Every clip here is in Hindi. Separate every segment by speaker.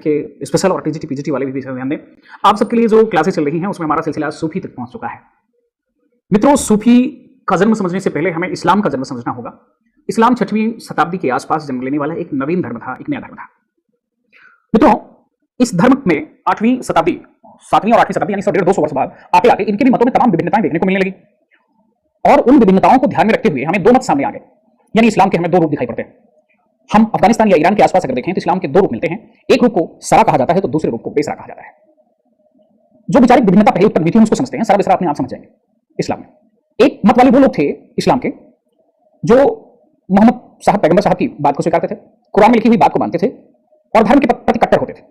Speaker 1: के स्पेशल और टीजीटी पीजीटी वाले भी ध्यान दें। आप सबके लिए जो क्लासेस चल रही हैं उसमें हमारा सिलसिला सूफी तक पहुंच चुका है। मित्रों, सूफी का जन्म समझने से पहले हमें इस्लाम का जन्म समझना होगा। इस्लाम 6वीं शताब्दी के आसपास जन्म लेने वाला एक नवीन धर्म था, एक नया धर्म था। मित्रों, इस धर्म में 8वीं शताब्दी, 7वीं और 8वीं शताब्दी यानी 150-200 वर्ष बाद आते आते इनके भी मतों में तमाम विभिन्नताएं देखने को मिलने लगी और उन विभिन्नताओं को ध्यान में रखते हुए हमें दो मत सामने आ गए, यानी इस्लाम के हमें दो रूप दिखाई पड़ते हैं। हम अफगानिस्तान या ईरान के आसपास अगर देखें तो इस्लाम के दो रूप मिलते हैं। एक रूप को सरा कहा जाता है तो दूसरे रूप को बेसरा कहा जाता है। जो विचारिक विभिन्नता पहले उत्पन्न हुई थी उसको समझते हैं, सरा बेसरा अपने आप समझ जाएंगे। इस्लाम में एक मत वाले वो लोग थे इस्लाम के जो मोहम्मद साहब पैगंबर साहब की बात को स्वीकारते थे, कुरान में लिखी हुई बात को मानते थे और धर्म के प्रति कट्टर होते थे,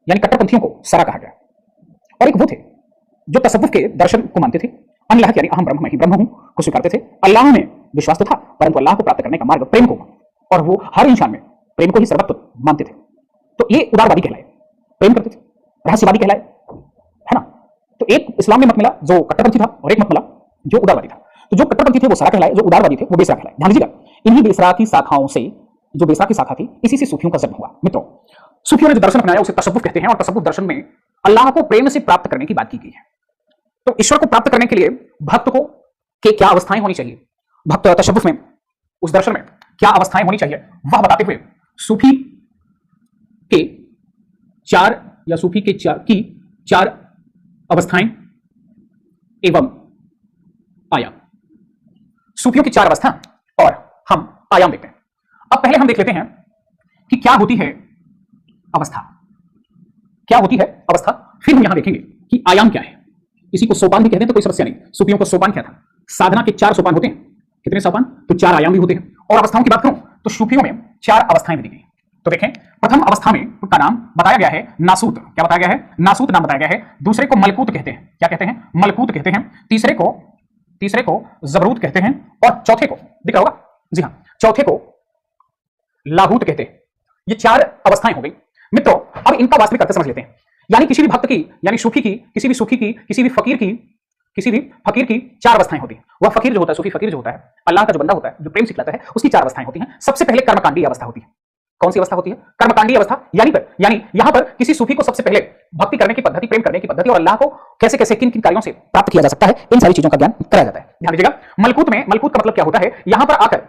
Speaker 1: यानी कट्टरपंथियों को सरा कहा गया। और एक वो थे जो तसव्वुफ के दर्शन को मानते थे, अल्लाह यानी अहम ब्रह्म, मैं ही ब्रह्म हूं को स्वीकारते थे। अल्लाह में विश्वास तो था परंतु अल्लाह को प्राप्त करने का मार्ग प्रेम को, और वो हर इंसान में प्रेम को ही सर्वत्व मानते थे। तो ये उदारवादी कहलाए, प्रेम करते थे, रहस्यवादी कहलाए, है ना। तो एक इस्लाम में मत मिला जो कट्टरपंथी था और एक मत मिला जो उदारवादी था। तो जो कट्टरपंथी थे वो सरा कहलाए, जो उदारवादी थे वो बेसरा कहलाए। ध्यान दीजिएगा, इन्हीं बेसरा की शाखाओं से, जो बेसरा की शाखा थी, इसी से सूफियों का जन्म हुआ। मित्रों, सूफियों ने जो दर्शन अपनाया उसे तसव्वुफ कहते हैं और तसव्वुफ दर्शन में अल्लाह को प्रेम से प्राप्त करने की बात की गई है। तो ईश्वर को प्राप्त करने के लिए भक्त को के क्या अवस्थाएं होनी चाहिए, भक्त तसव्वुफ में, उस दर्शन में क्या अवस्थाएं होनी चाहिए, वह बताते हुए सूफी के चार अवस्थाएं एवं आयाम। सूफियों की 4 अवस्था और हम आयाम देखते हैं। अब पहले हम देख लेते हैं कि क्या होती है अवस्था, क्या होती है अवस्था, फिर हम यहां देखेंगे कि आयाम क्या है। इसी को सोपान भी कहते हैं तो कोई समस्या नहीं। सूफियों को सोपान क्या था, साधना के 4 सोपान होते हैं। कितने सोपान, तो 4 आयाम भी होते हैं। और अवस्थाओं की बात करूं तो सूफियों में 4 अवस्थाएं दी गई। तो देखें, प्रथम अवस्था में का नाम बताया गया है नासूत। क्या बताया गया है, नासूत नाम बताया गया है। दूसरे को मलकूत कहते हैं। क्या कहते हैं, मलकूत कहते हैं। तीसरे को जबरूत कहते हैं और चौथे को, दिख रहा होगा, जी हां, चौथे को लाहूत कहते हैं। ये 4 अवस्थाएं हो गई। मित्रों, अब इनका वास्तविक अर्थ समझ लेते हैं। यानी किसी भी भक्त की, यानी सूफी की, किसी भी सूफी की, किसी भी फकीर की 4 अवस्थाएं होती हैं। वह फकीर जो होता है, सूफी फकीर जो होता है, अल्लाह का जो बंदा होता है, जो प्रेम सिखलाता है, उसकी 4 अवस्थाएं होती हैं। सबसे पहले कर्मकांडी अवस्था होती है। कौन सी अवस्था होती है, कर्मकांडी अवस्था। यानी यहां पर किसी सूफी को सबसे पहले भक्ति करने की पद्धति, प्रेम करने की पद्धति और अल्लाह को कैसे कैसे किन किन कार्यों से प्राप्त किया जा सकता है, इन सारी चीजों का ज्ञान कराया जाता है। ध्यान दीजिएगा, मलकूत का मतलब क्या होता है, यहां पर आकर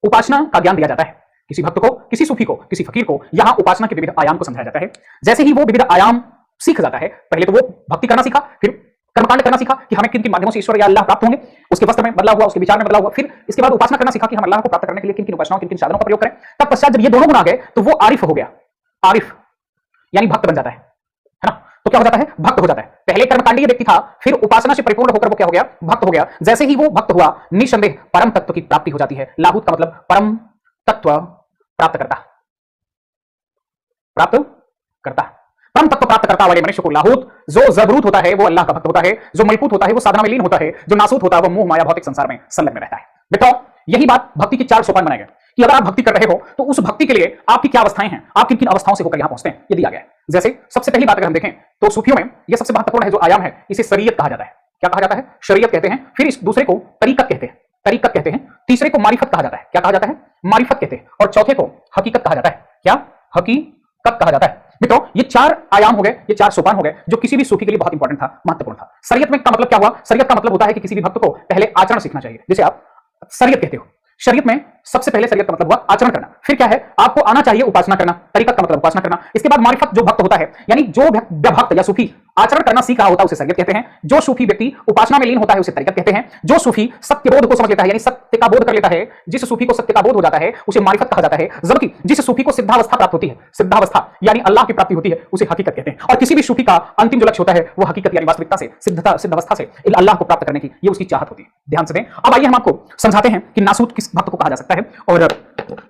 Speaker 1: उपासना का ज्ञान दिया जाता है। किसी भक्त को, किसी सूफी को, किसी फकीर को यहां उपासना के विविध आयाम को समझाया जाता है। जैसे ही वो विविध आयाम सीख जाता है, पहले तो वो भक्ति करना सीखा, फिर कर्मकांड करना सीखा कि हमें किन किन माध्यमों से ईश्वर या अल्लाह प्राप्त होंगे, उसके वस्त्र में बदलाव हुआ, उसके विचार में बदलाव हुआ, फिर इसके बाद उपासना करना सीखा कि हम अल्लाह को प्राप्त करने के लिए किन किन उपासनाओं, किन किन साधनों का प्रयोग करें। तब पश्चात जब ये दोनों गुण आ गए तो वो आरिफ हो गया। आरिफ यानी भक्त बन जाता है ना। तो क्या हो जाता है, भक्त हो जाता है। पहले कर्मकांडी व्यक्ति था, फिर उपासना से परिपूर्ण होकर वो क्या हो गया, भक्त हो गया। जैसे ही वो भक्त हुआ, निसंदेह परम तत्व की प्राप्ति हो जाती है। लाहूत का मतलब परम तत्व प्राप्त करता, परम तत्व प्राप्त करता वाले मनुष्य को लाहूत। जो जबरूत होता है वो अल्लाह का भक्त होता है, जो मलकूत होता है वो साधना में लीन होता है, जो नासूत होता है वो मोह माया भौतिक संसार में संलग्न रहता है। मित्रों, यही बात भक्ति के 4 सोपान बनाए गए कि अगर आप भक्ति कर रहे हो तो उस भक्ति के लिए आपकी क्या अवस्थाएं हैं, आप किन किन अवस्थाओं से होकर यहां पहुंचते हैं, ये दिया गया है। जैसे सबसे पहली बात अगर हम देखें तो सूफियों में यह सबसे महत्वपूर्ण है जो आयाम है, इसे शरीयत कहा जाता है। क्या कहा जाता है, शरीयत कहते हैं। फिर इस दूसरे को तरीकत कहते हैं। तीसरे को मारिफत कहा जाता है। क्या कहा जाता है, मारिफत कहते हैं। और चौथे को हकीकत कहा जाता है। क्या, हकीकत कहा जाता है। मित्रों, ये 4 आयाम हो गए, ये 4 सोपान हो गए जो किसी भी सूफी के लिए बहुत इंपॉर्टेंट था, महत्वपूर्ण था। शरीयत में का मतलब क्या हुआ, शरीयत का मतलब होता है कि किसी भी भक्त को पहले आचरण सीखना चाहिए, जिसे आप शरीयत कहते हो। शरीयत में सबसे पहले शरीयत का मतलब हुआ आचरण करना। फिर क्या है, आपको आना चाहिए उपासना करना। तरीकत का मतलब उपासना करना। इसके बाद मारिफत, जो भक्त होता है, यानी जो भक्त या सूफी आचरण करना सीख रहा होता है उसे शरीयत कहते हैं। जो सूफी व्यक्ति उपासना में लीन होता है उसे तरीकत कहते हैं। जो सूफी सत्य बोध को समझ लेता है, यानी सत्य का बोध कर लेता है, जिस सूफी को सत्य का बोध हो जाता है उसे मारिफत कहा जाता है। जबकि जिस सूफी को सिद्धावस्था प्राप्त होती है, सिद्धावस्था यानी अल्लाह की प्राप्ति होती है, उसे हकीकत कहते हैं। और किसी भी सूफी का अंतिम जो लक्ष्य होता है वो हकीकत यानी वास्तविकता से, सिद्धावस्था से अल्लाह को प्राप्त करने की, ये उसकी चाहत होती है। ध्यान से दें। अब आइए हम आपको समझाते हैं कि नासूत किस भक्त को कहा जा सकता है और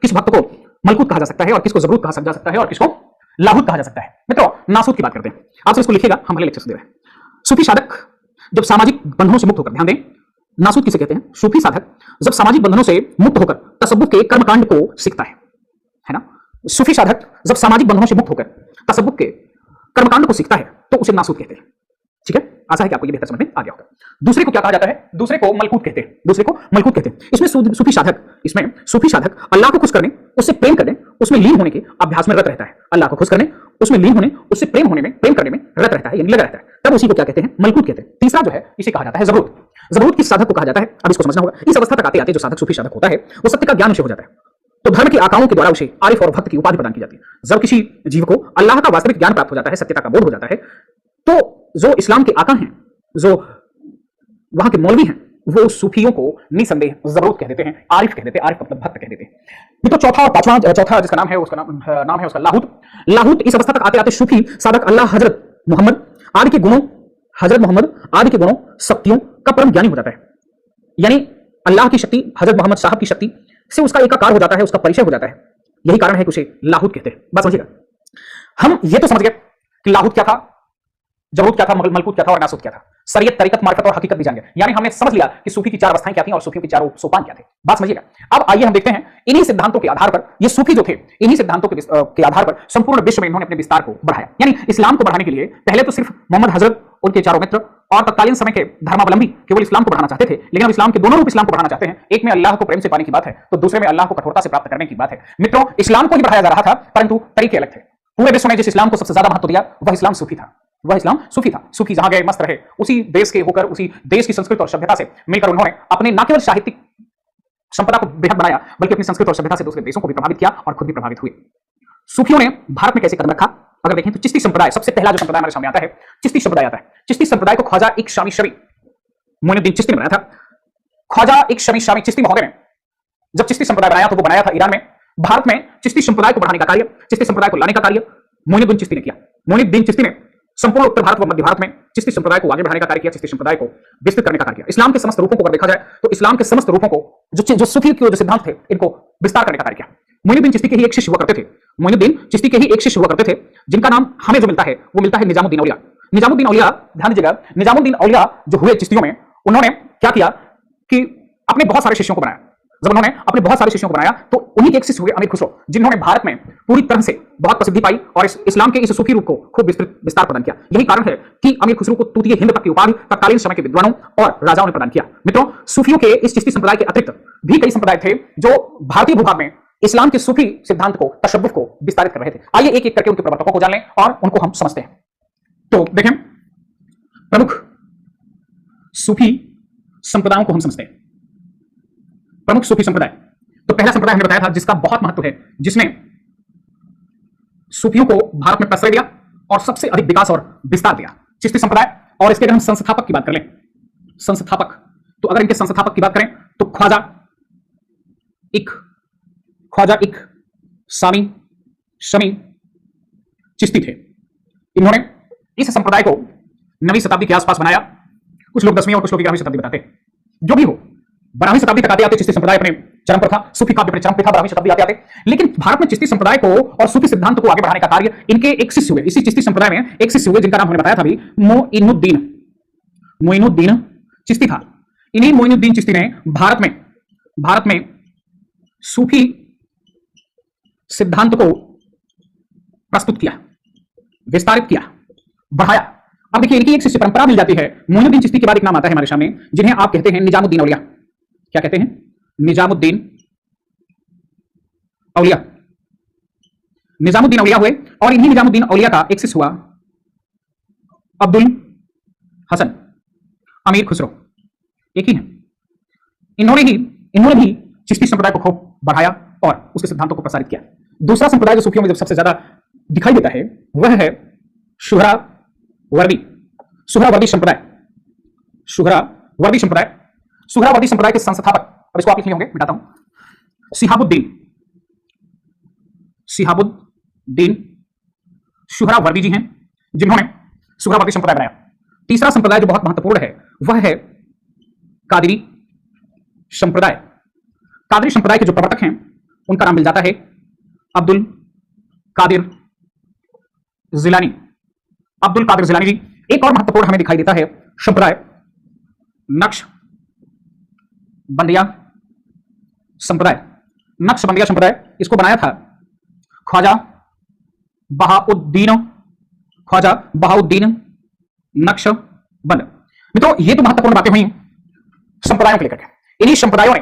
Speaker 1: किस भक्त को मलकूत कहा जा सकता है और किसको जबरूत कहा जा सकता है और किसको लाहूत कहा जा सकता है। मित्रों, नासूत की बात करते हैं। आप इसको लिखिएगा, हम अगले लेक्चर दे रहे हैं। सूफी साधक जब सामाजिक बंधनों से मुक्त होकर, ध्यान दें, नासूत किसे कहते हैं, सूफी साधक जब सामाजिक बंधनों से मुक्त होकर तसव्वुफ के कर्मकांड को सीखता है ना। सूफी साधक जब सामाजिक बंधनों से मुक्त होकर तसव्वुफ के कर्मकांड को सीखता है तो उसे नासूत कहते हैं। ठीक है, आशा है कि आपको ये बेहतर समझ में आ गया होगा। दूसरे को क्या कहा जाता है? दूसरे को मलकूत कहते हैं। दूसरे को मलकूत कहते हैं। इसमें सूफी साधक अल्लाह को खुश करने, उससे प्रेम करने, उसमें लीन होने के अभ्यास में रत रहता है। अल्लाह को खुश करने, उसमें लीन होने, उससे प्रेम होने में, प्रेम करने में रत रहता है, यानी लगा रहता है, तब उसी को क्या कहते हैं? मलकूत कहते हैं। तीसरा जो है इसे कहा जाता है ज़बरूत। ज़बरूत किस साधक को कहा जाता है? अब इसको समझना होगा। इस अवस्था तक आते आते जो साधक सूफी साधक होता है वो सत्य का ज्ञान उसे हो जाता है, तो धर्म की आकाओं के द्वारा उसे आरिफ और भक्त की उपाधि प्रदान की जाती है। जब किसी जीव को अल्लाह का वास्तविक ज्ञान प्राप्त हो जाता है, सत्यता का बोध हो जाता है, तो जो इस्लाम के आका हैं, जो वहां के मौलवी हैं, वो सूफियों को निसंदेह ज़बरूत कह देते हैं, आरिफ कह देते हैं। आरिफ मतलब भक्त कह देते हैं। तो चौथा और पांचवा, चौथा जिसका नाम है उसका नाम है उसका लाहूत। लाहूत इस अवस्था तक आते आते सूफी साधक अल्लाह, हजरत मोहम्मद आदि के गुणों, हजरत मोहम्मद आदि के गुणों, शक्तियों का परम ज्ञानी हो जाता है। यानी अल्लाह की शक्ति, हजरत मोहम्मद साहब की शक्ति से उसका एकाकार हो जाता है, उसका परिचय हो जाता है। यही कारण है कि उसे लाहूत कहते हैं। बात समझिएगा। हम ये तो समझ गए कि लाहूत क्या था, ज़बरूत क्या था, मलकूत क्या था और नासूत क्या था। शरीयत, तरीकत, मारिफत और हकीकत भी जान गए। यानी हमने समझ लिया कि सूफी की चार अवस्थाएं क्या थी और सूफियों के चारों सोपान क्या थे। बात समझिएगा। अब आइए हम देखते हैं इन्हीं सिद्धांतों के आधार पर, ये सूफी जो थे, इन्हीं सिद्धांतों के आधार पर संपूर्ण विश्व में इन्होंने अपने विस्तार को बढ़ाया। यानी इस्लाम को बढ़ाने के लिए पहले तो सिर्फ मोहम्मद हजरत, उनके चारों मित्र और तत्कालीन समय के धर्मावलंबी केवल इस्लाम को बढ़ाना चाहते थे, लेकिन अब इस्लाम के दोनों रूप इस्लाम को बढ़ाना चाहते हैं। एक में अल्लाह को प्रेम से पाने की बात है, तो दूसरे में अल्लाह को कठोरता से प्राप्त करने की बात है। मित्रों, इस्लाम को ही बढ़ाया जा रहा था, परंतु तरीके अलग थे। पूरे विश्व में जिस इस्लाम को सबसे ज्यादा महत्व दिया वह इस्लाम सूफी था, वह इस्लाम सूफी था। सूफी जहां गए मस्त रहे, उसी देश के होकर, उसी देश की संस्कृति और सभ्यता से मिलकर उन्होंने अपने न केवल साहित्यिक संपदा को बेहद बनाया, बल्कि अपनी संस्कृति और सभ्यता से दूसरे देशों को भी प्रभावित किया और खुद भी प्रभावित हुए। सूफियों ने भारत में कैसे कदम रखा? अगर देखें तो चिश्ती संप्रदाय सबसे पहला जो संप्रदाय हमारे सामने आता है, चिश्ती संप्रदाय आता है। चिश्ती संप्रदाय को ख्वाजा एक शामी शमी मोइनुद्दीन चिश्ती ने बनाया था। ख्वाजा एक शमी शामी चिश्ती महोदय ने जब चिश्ती संप्रदाय बनाया तो वो बनाया था ईरान में। भारत में चिश्ती संप्रदाय को बढ़ाने का कार्य, चिश्ती संप्रदाय को लाने का कार्य मोइनुद्दीन चिश्ती ने किया। मोइनुद्दीन चिश्ती ने संपूर्ण उत्तर भारत व मध्य भारत में चिश्ती संप्रदाय को आगे बढ़ाने का कार्य किया, चिश्ती संप्रदाय को विस्तृत करने का कार्य किया। इस्लाम के समस्त रूपों को अगर देखा जाए तो इस्लाम के समस्त रूपों को, जो सूफी के जो सिद्धांत थे, इनको विस्तार करने का कार्य किया। मोइनुद्दीन चिश्ती के ही एक शिष्य हुआ करते थे, मोइनुद्दीन चिश्ती के ही एक शिष्य हुआ करते थे, जिनका नाम हमें जो मिलता है वो मिलता है निजामुद्दीन औलिया। निजामुद्दीन औलिया, ध्यान दीजिएगा, निजामुद्दीन औलिया जो हुए चिश्तियों में, उन्होंने क्या किया कि अपने बहुत सारे शिष्यों को बनाया। जब उन्होंने अपने बहुत सारे शिष्यों को बनाया तो उन्हीं के एक शिष्य हुए अमीर खुसरो, जिन्होंने भारत में पूरी तरह से बहुत प्रसिद्धि पाई और इस्लाम के इस सूफी रूप को खूब विस्तार प्रदान किया। यही कारण है कि अमीर खुसरो को तूतीय हिंद तक की उपाधि तत्कालीन समय के विद्वानों और राजाओं ने प्रदान किया। मित्रों, सूफियों के इस चिश्ती संप्रदाय के अतिरिक्त भी कई संप्रदाय थे जो भारतीय भूभाग में इस्लाम के सूफी सिद्धांत को, तशव्वुफ को विस्तारित कर रहे थे। आइए एक एक करके उनके प्रवर्तकों को जान लें और उनको हम समझते हैं। तो देखें, प्रमुख सूफी संप्रदायों को हम समझते हैं। प्रमुख सूफी संप्रदाय, तो पहला संप्रदाय हमने बताया था जिसका बहुत महत्व है, जिसने सूफियों को भारत में प्रश्रय दिया और सबसे अधिक विकास और विस्तार दिया, चिश्ती संप्रदाय। और इसके अगर हम संस्थापक की बात कर लें, संस्थापक, तो अगर इनके संस्थापक की बात करें तो ख्वाजा एक शामी शमी चिश्ती थे। इन्होंने इस संप्रदाय को 9वीं शताब्दी के आसपास बनाया। कुछ लोग 10वीं और कुछ लोग 11वीं शताब्दी बताते हैं। जो भी हो, 12वीं शताब्दी तक आते आते चिश्ती संप्रदाय अपने चरम पर था, सूफी काव्य अपने चरम पे था 12वीं शताब्दी आते आते। लेकिन भारत में चिश्ती संप्रदाय को और सूफी सिद्धांत को आगे बढ़ाने का कार्य इनके एक शिष्य हुए, इसी चिश्ती संप्रदाय में एक शिष्य हुए जिनका नाम हमने बताया था अभी, मोइनुद्दीन चिश्ती था। इन्हीं मोइनुद्दीन चिश्ती ने भारत में सूफी सिद्धांत को प्रस्तुत किया, विस्तारित किया, बढ़ाया। अब देखिए, इनकी एक शिष्य परंपरा मिल जाती है। मोइनुद्दीन चिश्ती के बाद एक नाम आता है हमारे सामने, जिन्हें आप कहते हैं निजामुद्दीन औलिया। क्या कहते हैं? निजामुद्दीन औलिया। निजामुद्दीन औलिया हुए और इन्हीं निजामुद्दीन औलिया का एक शिष्य हुआ अब्दुल हसन अमीर खुसरो, एक ही है। इन्होंने भी चिश्ती संप्रदाय को खूब बढ़ाया और उसके सिद्धांतों को प्रसारित किया। दूसरा संप्रदाय जो सूफियों में जब सबसे ज्यादा दिखाई देता है वह है सुहरावर्दी संप्रदाय। सुहरावर्दी संप्रदाय के संस्थापक, अब इसको आप लिख होंगे, मिटाता हूं, सिहाबुद्दीन सुहरावर्दी जी हैं, जिन्होंने सुहरावर्दी संप्रदाय बनाया। तीसरा संप्रदाय जो बहुत महत्वपूर्ण है वह है कादरी संप्रदाय। कादरी संप्रदाय के जो प्रवर्तक हैं उनका नाम मिल जाता है अब्दुल कादिर जिलानी जी। एक और महत्वपूर्ण हमें दिखाई देता है संप्रदाय नक्शबंदिया संप्रदाय। इसको बनाया था ख्वाजा बहाउद्दीन नक्शबंदी बंद। मित्रों, ये तो महत्वपूर्ण बातें हुई संप्रदायों को लेकर के। इन्हीं संप्रदायों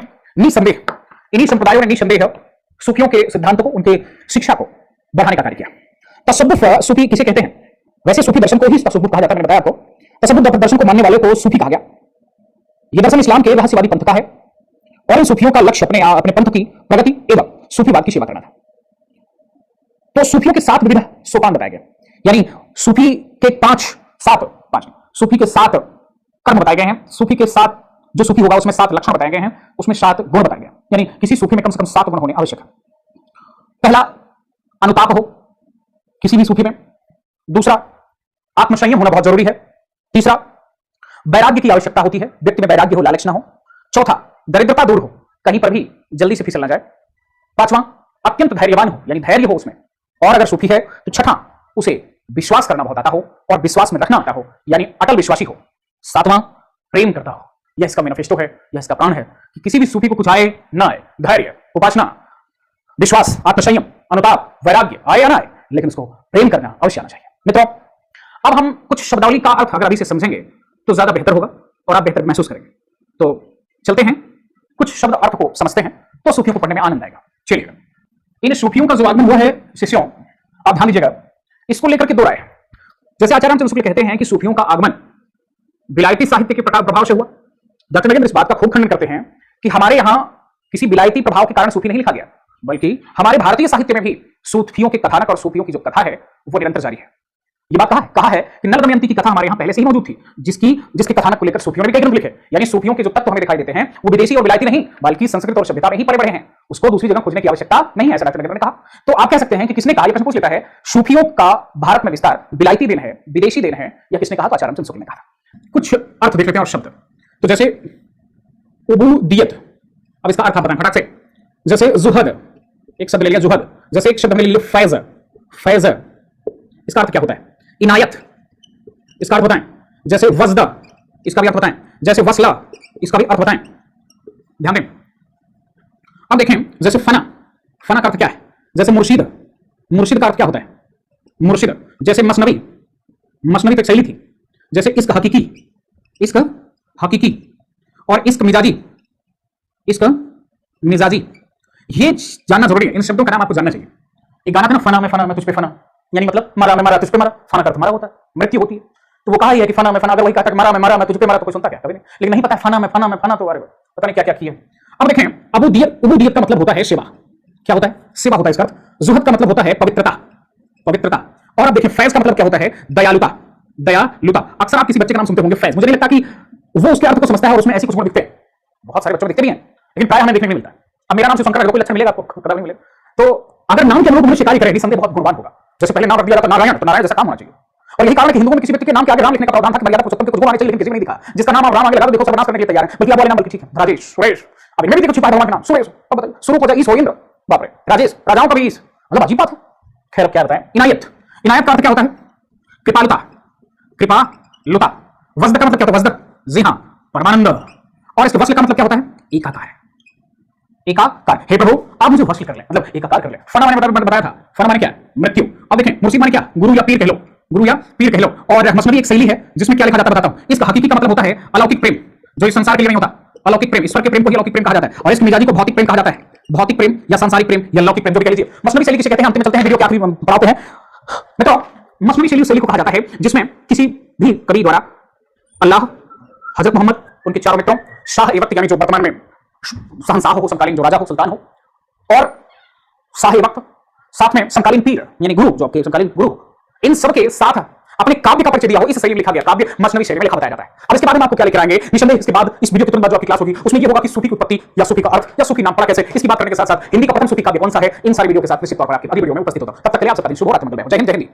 Speaker 1: ने निसंदेह सूफियों के सिद्धांतों को, उनके शिक्षा को बढ़ाने का कार्य किया। तसव्वुफ सूफी किसे कहते हैं? वैसे सूफी दर्शन को ही तसव्वुफ कहा जाता है। मैंने बताया आपको, तसव्वुफ दर्शन को मानने वाले को सूफी कहा गया। यह दर्शन इस्लाम के रहस्यवादी पंथ का है और इन सूफियों का लक्ष्य अपने पंथ की प्रगति एवं सूफीवाद की सेवा करना था। तो सूफियों के 7 विविध सोपान बताए गए, यानी सूफी के 5 सूफी के 7 कर्म बताए गए हैं। सूफी के 7 जो सूफी होगा उसमें 7 लक्षण बताए गए हैं, उसमें 7 गुण बताए गए, यानी किसी सूफी में कम से कम 7 गुण होने आवश्यक है। पहला, अनुताप हो किसी भी सूफी में। दूसरा, आत्मसंयम होना बहुत जरूरी है। तीसरा, वैराग्य की आवश्यकता होती है, व्यक्ति में वैराग्य हो, लालच ना हो। चौथा, दरिद्रता दूर हो, कहीं पर भी जल्दी से फिसल ना जाए। पांचवां, अत्यंत धैर्यवान हो, यानी धैर्य हो उसमें। और अगर सूफी है तो छठा, उसे विश्वास करना बहुत आता हो और विश्वास में रखना आता हो, यानी अटल विश्वासी हो। सातवां, प्रेम करता हो। यह इसका मैनिफेस्टो है, यह इसका प्राण है कि किसी भी सूफी को कुछ आए ना आए, धैर्य, उपासना, विश्वास, आत्मसंयम, अनुताप, वैराग्य आए या ना आए, लेकिन उसको प्रेम करना अवश्य आना चाहिए। मित्रों, अब हम कुछ शब्दावली का अर्थ अगर अभी से समझेंगे तो ज्यादा बेहतर होगा और आप बेहतर महसूस करेंगे। तो चलते हैं, कुछ शब्द अर्थ को समझते हैं तो सूफियों को पढ़ने में आनंद आएगा। चलिए, इन सूफियों का जो आगमन हुआ है शिष्यों, आप ध्यान दीजिएगा, इसको लेकर के 2 राय है। जैसे आचार्य रामचंद्र शुक्ल कहते हैं कि सूफियों का आगमन विलायती साहित्य के प्रभाव से हुआ। डॉक्टर नगेंद्र इस बात का खूब खंडन करते हैं कि हमारे यहां किसी विलायती प्रभाव के कारण सूफी नहीं लिखा गया, बल्कि हमारे भारतीय साहित्य में भी सूफियों के कथानक और सूफियों की जो कथा है वो निरंतर जारी है। ये बात कहा है कि नल दमयंती की कथा हमारे यहां पहले से ही मौजूद थी, जिसके कथानक को लेकर सूफियों ने भी कई ग्रंथ लिखे। यानी सूफियों के जो तत्व हमें दिखाई देते हैं वो विदेशी और विलायती नहीं, बल्कि संस्कृत और सभ्यता में ही पड़े बढ़े हैं, उसको दूसरी जगह खोजने की आवश्यकता नहीं है, ऐसा डॉक्टर नगेंद्र ने कहा। तो आप कह सकते हैं कि किसने कहा, ये प्रश्न पूछ लेता है, सूफियों का भारत में विस्तार विलायती देन है, विदेशी देन है, या किसने कहा? तो आचार्य रामचंद्र शुक्ल ने कहा। कुछ अर्थ देख लेते हैं और शब्द। तो जैसे उबूदियत, अब इसका अर्थ आप बताएं फटाक से। जैसे जुहद, एक शब्द ले लिया जुहद। जैसे एक शब्द ले लिया फैज, इसका अर्थ क्या होता है? इनायत, इसका अर्थ बताएं। जैसे वजदा, इसका भी अर्थ बताएं। जैसे वसला, इसका भी अर्थ बताएं। ध्यान दें। अब देखें, जैसे फना का अर्थ क्या है? जैसे मुर्शिद का अर्थ क्या होता है? मुर्शिद। जैसे मसनवी तो एक शैली थी। जैसे इश्क हकीकी और इश्क मिजाजी, ये जानना जरूरी है। इन शब्दों का नाम आपको जानना चाहिए। एक गाना था ना, फना में तुझ पे फना, यानी मतलब मरा में मरा तुझ पे मरा। फना का अर्थ मरा होता है, मृत्यु होती है। तो वो कहा ही है कि फना में फना, अगर वही कहता मरा में मरा मैं तुझ पे मरा तो कोई सुनता क्या? कभी नहीं। लेकिन नहीं पता फना में फना तो अरे पता नहीं क्या क्या किया। अब देखें, उबूदियत का मतलब होता है सेवा। क्या होता है? सेवा होता है इसका अर्थ। जुहद का मतलब होता है पवित्रता। और अब देखें, फैज का मतलब क्या होता है? दयालुता। अक्सर आप किसी बच्चे का नाम सुनते होंगे फैज, मुझे नहीं लगता कि वो उसके अर्थ को समझता है और उसमें ऐसी कुछ गुण दिखते हैं। बहुत सारे बच्चों को दिखते भी हैं, लेकिन प्राय हमें देखने नहीं मिलता। अब मेरा नाम से शंकर रख दो, कोई लक्षण मिलेगा आपको? पता नहीं मिलेगा। तो अगर नाम के अनुरूप मनुष्य कार्य करे, निसंदेह बहुत गुणवान होगा। जैसे पहले नाम रख दिया जाता नारायण, तो नारायण जैसा काम होना चाहिए। और यही कारण है कि हिंदुओं में किसी व्यक्ति के नाम के आगे राम लिखने का प्रावधान था कि मर्यादा पुरुषोत्तम के कुछ गुण आने चाहिए, लेकिन किसी में नहीं दिखा। जिसका नाम आप राम आगे लगा दो, देखो सर्वनाश करने के लिए तैयार है। बल्कि आप बोले नाम, बल्कि ठीक है, राजेश, सुरेश। अब इनमें भी देखो छिपा है भगवान का नाम, सुरेश। अब बताइए, स्वरूप हो जाए ईश हो इंद्र, बाप रे, राजेश, राजाओं का भी ईश, मतलब अजीब बात है। खैर, क्या बताएं। इनायत का अर्थ क्या होता है? कृपालुता। वज्द का मतलब क्या होता है? वज्द, जी हां, परमानंद। और इसके वसल का मतलब क्या होता है? एकाकार। हे प्रभु, आप मुझे वसल कर ले, मतलब एकाकार कर ले। फना मैंने बताया था, फना माने क्या है? मृत्यु। अब देखें, मुर्शिद माने क्या? गुरु या पीर कह लो। और मसनवी एक शैली है जिसमें क्या लिखा जाता है बताता हूं। इसका हकीकी का मतलब होता है अलौकिक प्रेम, जो इस संसार के लिए नहीं होता। अलौकिक प्रेम, ईश्वर के प्रेम को ही अलौकिक प्रेम कहा जाता है। और इसके मिजाजी को भौतिक प्रेम कहा जाता है। भौतिक प्रेम या सांसारिक प्रेम या लौकिक प्रेम, जो भी कह लीजिए। मसनवी शैली किसे कहते हैं? अंत में चलते हैं, वीडियो के आखिरी पड़ाव पे है। मित्रों, मसनवी शैली को कहा जाता है जिसमें किसी भी कवि द्वारा अल्लाह, हजरत मोहम्मद, उनके चारों मित्रों, शाह ए वक्त यानी जो वर्तमान में शहंशाह हो, समकालीन जो राजा हो, सुल्तान हो, और शाह ए वक्त, साथ में समकालीन पीर यानी गुरु, जो आपके समकालीन गुरु, इन सब के साथ अपने काव्य का परिचय दिया हो, इस शैली में लिखा गया काव्य मसनवी शैली में लिखा बताया जाता है। अब इसके बाद हम आपको क्या लेकर आएंगे निसंदेह, इसके बाद इस वीडियो के तुरंत बाद जो आपकी क्लास होगी उसमें ये होगा कि सूफी की उत्पत्ति या सूफी का अर्थ या सूफी नाम पड़ा कैसे, इसकी बात करने के साथ साथ हिंदी का प्रथम सूफी काव्य कौन सा है, इन सारी वीडियो के साथ निश्चित तौर पर आपकी अगली वीडियो में उपस्थित होता। तब तक के लिए आप सबका दिन शुभ हो। जय हिंद।